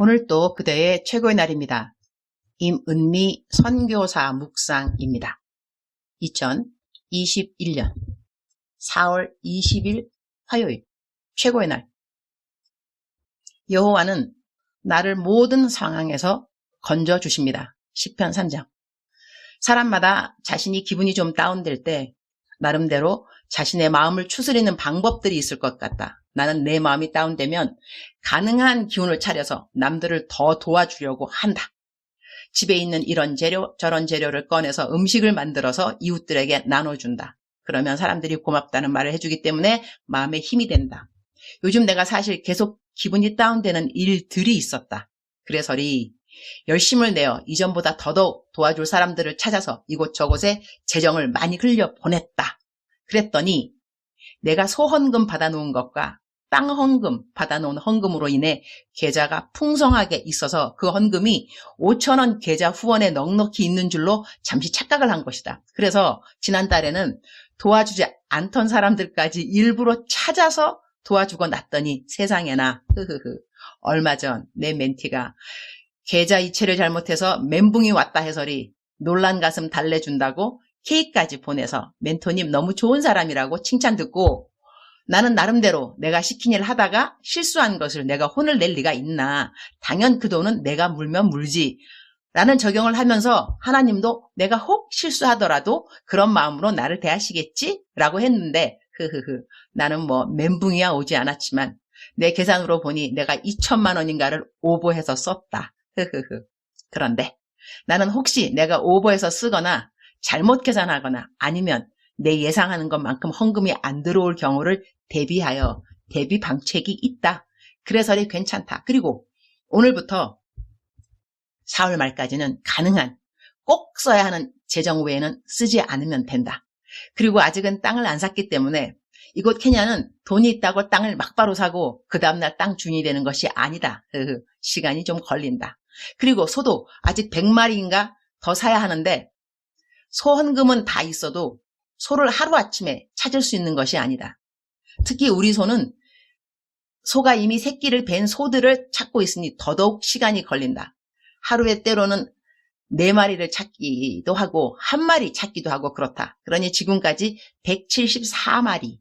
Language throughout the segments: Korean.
오늘 또 그대의 최고의 날입니다. 임은미 선교사 묵상입니다. 2021년 4월 20일 화요일 최고의 날. 여호와는 나를 모든 상황에서 건져주십니다. 시편 3장. 사람마다 자신이 기분이 좀 다운될 때 나름대로 자신의 마음을 추스리는 방법들이 있을 것 같다. 나는 내 마음이 다운되면 가능한 기운을 차려서 남들을 더 도와주려고 한다. 집에 있는 이런 재료 저런 재료를 꺼내서 음식을 만들어서 이웃들에게 나눠준다. 그러면 사람들이 고맙다는 말을 해주기 때문에 마음에 힘이 된다. 요즘 내가 사실 계속 기분이 다운되는 일들이 있었다. 그래서리 열심을 내어 이전보다 더더욱 도와줄 사람들을 찾아서 이곳저곳에 재정을 많이 흘려보냈다. 그랬더니 내가 소헌금 받아놓은 것과 땅 헌금 받아놓은 헌금으로 인해 계좌가 풍성하게 있어서 그 헌금이 5,000원 계좌 후원에 넉넉히 있는 줄로 잠시 착각을 한 것이다. 그래서 지난달에는 도와주지 않던 사람들까지 일부러 찾아서 도와주고 났더니 세상에나 얼마 전 내 멘티가 계좌 이체를 잘못해서 멘붕이 왔다 해서리 놀란 가슴 달래준다고 케이크까지 보내서 멘토님 너무 좋은 사람이라고 칭찬 듣고 나는 나름대로 내가 시킨 일 하다가 실수한 것을 내가 혼을 낼 리가 있나. 당연 그 돈은 내가 물면 물지. 라는 적용을 하면서 하나님도 내가 혹 실수하더라도 그런 마음으로 나를 대하시겠지? 라고 했는데 나는 뭐 멘붕이야 오지 않았지만 내 계산으로 보니 내가 2천만 원인가를 오버해서 썼다. 그런데 나는 혹시 내가 오버해서 쓰거나 잘못 계산하거나 아니면 내 예상하는 것만큼 헌금이 안 들어올 경우를 대비하여 대비 방책이 있다. 그래서리 괜찮다. 그리고 오늘부터 4월 말까지는 가능한 꼭 써야 하는 재정 외에는 쓰지 않으면 된다. 그리고 아직은 땅을 안 샀기 때문에 이곳 케냐는 돈이 있다고 땅을 막바로 사고 그 다음날 땅 주인이 되는 것이 아니다. 시간이 좀 걸린다. 그리고 소도 아직 100마리인가 더 사야 하는데 소헌금은 다 있어도 소를 하루아침에 찾을 수 있는 것이 아니다. 특히 우리 소는 소가 이미 새끼를 뵌 소들을 찾고 있으니 더더욱 시간이 걸린다. 하루에 때로는 4마리를 찾기도 하고 1마리 찾기도 하고 그렇다. 그러니 지금까지 174마리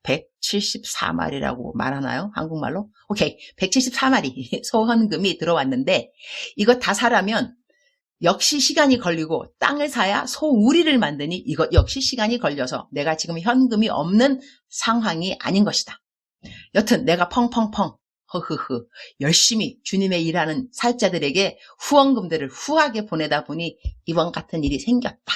174마리라고 말하나요? 한국말로? 오케이. 174마리 소헌금이 들어왔는데 이거 다 사려면 역시 시간이 걸리고 땅을 사야 소우리를 만드니 이것 역시 시간이 걸려서 내가 지금 현금이 없는 상황이 아닌 것이다. 여튼 내가 펑펑펑 열심히 주님의 일하는 사역자들에게 후원금들을 후하게 보내다 보니 이번 같은 일이 생겼다.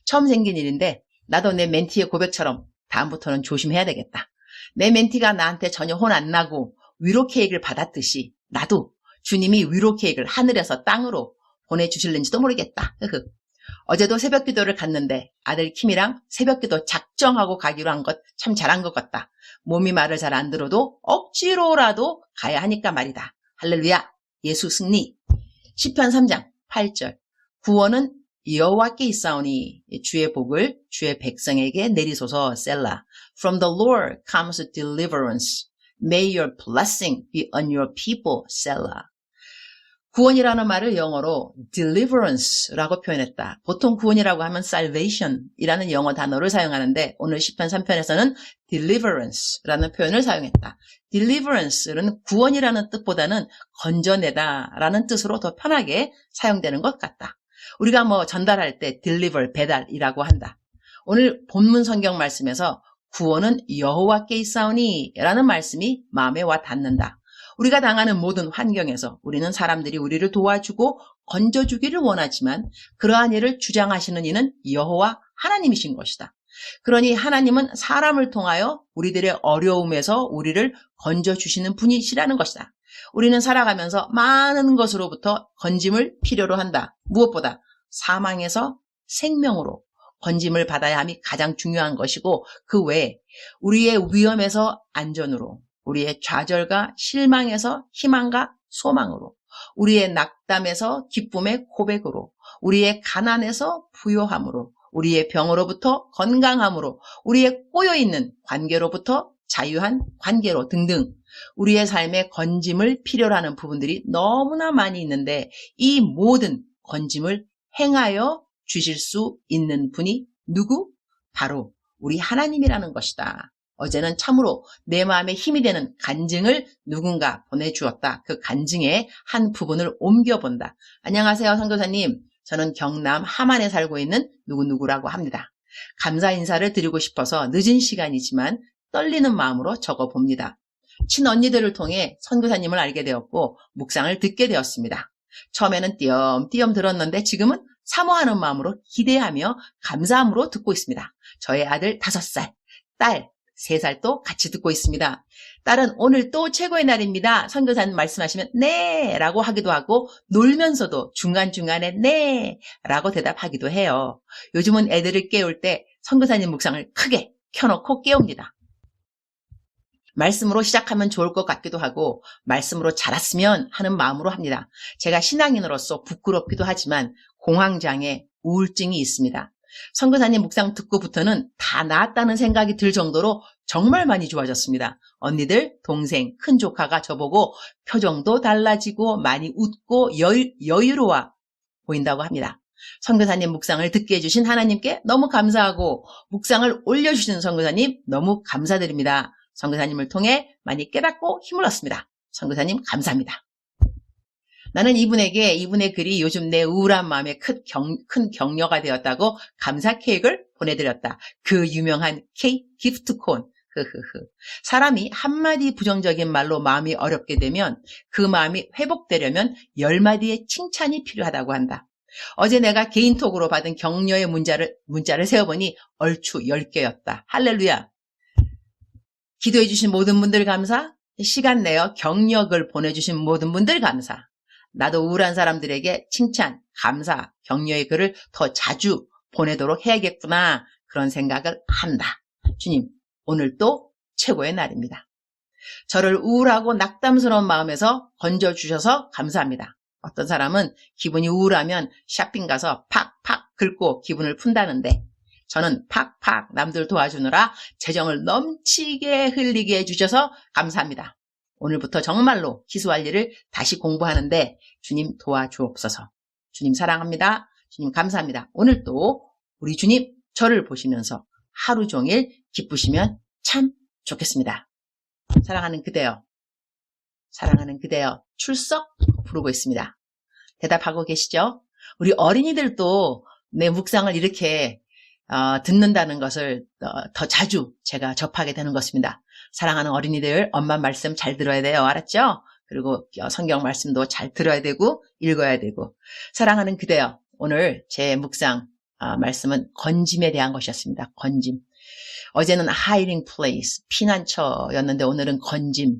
처음 생긴 일인데 나도 내 멘티의 고백처럼 다음부터는 조심해야 되겠다. 내 멘티가 나한테 전혀 혼 안 나고 위로 케이크를 받았듯이 나도 주님이 위로 케이크를 하늘에서 땅으로 보내주실는지도 모르겠다. 어제도 새벽기도를 갔는데 아들 킴이랑 새벽기도 작정하고 가기로 한 것 참 잘한 것 같다. 몸이 말을 잘 안 들어도 억지로라도 가야 하니까 말이다. 할렐루야. 예수 승리. 시편 3장 8절. 구원은 여호와께 있사오니 주의 복을 주의 백성에게 내리소서. 셀라. From the Lord comes deliverance. May your blessing be on your people. 셀라. 구원이라는 말을 영어로 deliverance라고 표현했다. 보통 구원이라고 하면 salvation이라는 영어 단어를 사용하는데 오늘 시편 3편에서는 deliverance라는 표현을 사용했다. deliverance는 구원이라는 뜻보다는 건져내다라는 뜻으로 더 편하게 사용되는 것 같다. 우리가 뭐 전달할 때 deliver, 배달이라고 한다. 오늘 본문 성경 말씀에서 구원은 여호와께 있사오니 라는 말씀이 마음에 와 닿는다. 우리가 당하는 모든 환경에서 우리는 사람들이 우리를 도와주고 건져주기를 원하지만 그러한 일을 주장하시는 이는 여호와 하나님이신 것이다. 그러니 하나님은 사람을 통하여 우리들의 어려움에서 우리를 건져주시는 분이시라는 것이다. 우리는 살아가면서 많은 것으로부터 건짐을 필요로 한다. 무엇보다 사망에서 생명으로 건짐을 받아야 함이 가장 중요한 것이고 그 외에 우리의 위험에서 안전으로 우리의 좌절과 실망에서 희망과 소망으로 우리의 낙담에서 기쁨의 고백으로 우리의 가난에서 부요함으로 우리의 병으로부터 건강함으로 우리의 꼬여있는 관계로부터 자유한 관계로 등등 우리의 삶에 건짐을 필요로 하는 부분들이 너무나 많이 있는데 이 모든 건짐을 행하여 주실 수 있는 분이 누구? 바로 우리 하나님이라는 것이다. 어제는 참으로 내 마음에 힘이 되는 간증을 누군가 보내주었다. 그 간증의 한 부분을 옮겨본다. 안녕하세요, 선교사님. 저는 경남 함안에 살고 있는 누구누구라고 합니다. 감사 인사를 드리고 싶어서 늦은 시간이지만 떨리는 마음으로 적어봅니다. 친언니들을 통해 선교사님을 알게 되었고 묵상을 듣게 되었습니다. 처음에는 띄엄띄엄 들었는데 지금은 사모하는 마음으로 기대하며 감사함으로 듣고 있습니다. 저의 아들 5살, 딸 3살도 같이 듣고 있습니다. 딸은 오늘 또 최고의 날입니다. 선교사님 말씀하시면 네 라고 하기도 하고 놀면서도 중간중간에 네 라고 대답하기도 해요. 요즘은 애들을 깨울 때 선교사님 묵상을 크게 켜놓고 깨웁니다. 말씀으로 시작하면 좋을 것 같기도 하고 말씀으로 자랐으면 하는 마음으로 합니다. 제가 신앙인으로서 부끄럽기도 하지만 공황장애, 우울증이 있습니다. 선교사님 묵상 듣고부터는 다 나았다는 생각이 들 정도로 정말 많이 좋아졌습니다. 언니들, 동생, 큰 조카가 저보고 표정도 달라지고 많이 웃고 여유로워 보인다고 합니다. 선교사님 묵상을 듣게 해주신 하나님께 너무 감사하고 묵상을 올려주신 선교사님 너무 감사드립니다. 선교사님을 통해 많이 깨닫고 힘을 얻습니다. 선교사님 감사합니다. 나는 이분의 글이 요즘 내 우울한 마음에 큰 격려가 되었다고 감사 케이크를 보내드렸다. 그 유명한 케이크 기프트콘. 사람이 한마디 부정적인 말로 마음이 어렵게 되면 그 마음이 회복되려면 10마디의 칭찬이 필요하다고 한다. 어제 내가 개인톡으로 받은 격려의 문자를 세어보니 얼추 10개였다. 할렐루야. 기도해주신 모든 분들 감사, 시간 내어 경력을 보내주신 모든 분들 감사, 나도 우울한 사람들에게 칭찬, 감사, 격려의 글을 더 자주 보내도록 해야겠구나 그런 생각을 한다. 주님, 오늘 또 최고의 날입니다. 저를 우울하고 낙담스러운 마음에서 건져주셔서 감사합니다. 어떤 사람은 기분이 우울하면 쇼핑 가서 팍팍 긁고 기분을 푼다는데 저는 팍팍 남들 도와주느라 재정을 넘치게 흘리게 해주셔서 감사합니다. 오늘부터 정말로 기수할 일을 다시 공부하는데 주님 도와주옵소서. 주님 사랑합니다. 주님 감사합니다. 오늘 또 우리 주님 저를 보시면서 하루 종일 기쁘시면 참 좋겠습니다. 사랑하는 그대여, 사랑하는 그대여 출석 부르고 있습니다. 대답하고 계시죠? 우리 어린이들도 내 묵상을 이렇게 듣는다는 것을 더 자주 제가 접하게 되는 것입니다. 사랑하는 어린이들, 엄마 말씀 잘 들어야 돼요. 알았죠? 그리고 성경 말씀도 잘 들어야 되고 읽어야 되고. 사랑하는 그대여, 오늘 제 묵상 말씀은 건짐에 대한 것이었습니다. 건짐. 어제는 hiding place, 피난처였는데 오늘은 건짐.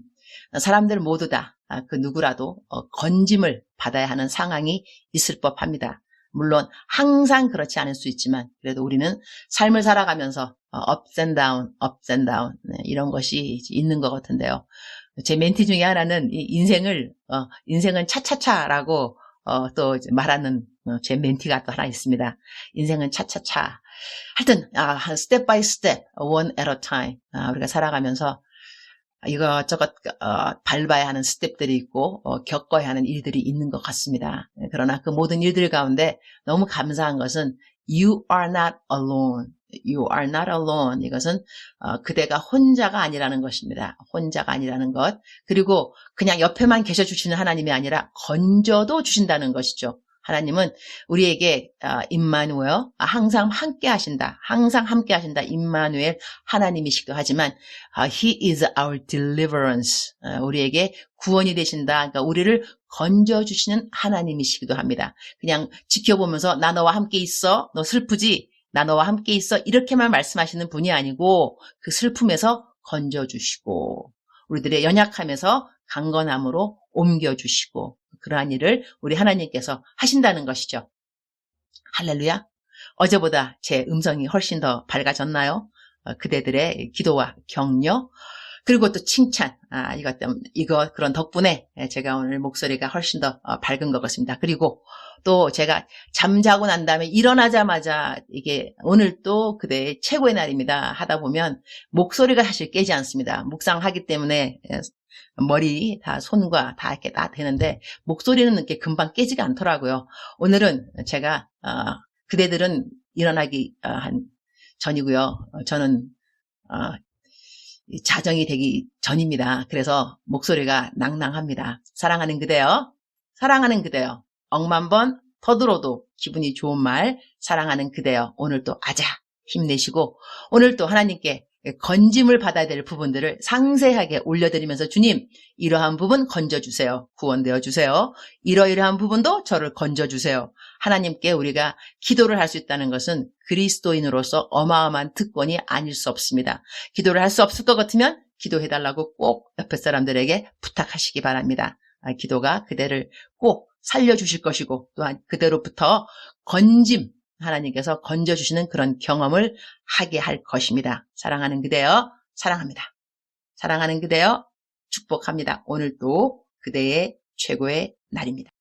사람들 모두 다 그 누구라도 건짐을 받아야 하는 상황이 있을 법합니다. 물론 항상 그렇지 않을 수 있지만 그래도 우리는 삶을 살아가면서 ups and down 네, 이런 것이 있는 것 같은데요. 제 멘티 중에 하나는 인생은 차차차라고 또 말하는 제 멘티가 또 하나 있습니다. 인생은 차차차. 하여튼 step by step, one at a time. 우리가 살아가면서 이것저것 밟아야 하는 스텝들이 있고 겪어야 하는 일들이 있는 것 같습니다. 그러나 그 모든 일들 가운데 너무 감사한 것은 You are not alone. You are not alone. 이것은 그대가 혼자가 아니라는 것입니다. 혼자가 아니라는 것. 그리고 그냥 옆에만 계셔주시는 하나님이 아니라 건져도 주신다는 것이죠. 하나님은 우리에게 임마누엘, 항상 함께 하신다. 항상 함께 하신다. 임마누엘 하나님이시기도 하지만 He is our deliverance. 우리에게 구원이 되신다. 그러니까 우리를 건져주시는 하나님이시기도 합니다. 그냥 지켜보면서 나 너와 함께 있어. 너 슬프지? 나 너와 함께 있어. 이렇게만 말씀하시는 분이 아니고 그 슬픔에서 건져주시고 우리들의 연약함에서 강건함으로 옮겨주시고 그러한 일을 우리 하나님께서 하신다는 것이죠. 할렐루야. 어제보다 제 음성이 훨씬 더 밝아졌나요? 그대들의 기도와 격려, 그리고 또 칭찬. 이것 때문에, 그런 덕분에 제가 오늘 목소리가 훨씬 더 밝은 것 같습니다. 그리고 또 제가 잠자고 난 다음에 일어나자마자 이게 오늘 또 그대의 최고의 날입니다 하다 보면 목소리가 사실 깨지 않습니다. 묵상하기 때문에 머리 다 손과 다 이렇게 다 되는데 목소리는 이렇게 금방 깨지가 않더라고요. 오늘은 제가 그대들은 일어나기 한 전이고요. 저는 자정이 되기 전입니다. 그래서 목소리가 낭낭합니다. 사랑하는 그대여, 사랑하는 그대여, 억만 번 터들어도 기분이 좋은 말, 사랑하는 그대여, 오늘 또 아자 힘내시고 오늘 또 하나님께 건짐을 받아야 될 부분들을 상세하게 올려드리면서 주님 이러한 부분 건져주세요. 구원되어 주세요. 이러이러한 부분도 저를 건져주세요. 하나님께 우리가 기도를 할 수 있다는 것은 그리스도인으로서 어마어마한 특권이 아닐 수 없습니다. 기도를 할 수 없을 것 같으면 기도해달라고 꼭 옆에 사람들에게 부탁하시기 바랍니다. 기도가 그대를 꼭 살려주실 것이고 또한 그대로부터 건짐, 하나님께서 건져주시는 그런 경험을 하게 할 것입니다. 사랑하는 그대여, 사랑합니다. 사랑하는 그대여, 축복합니다. 오늘도 그대의 최고의 날입니다.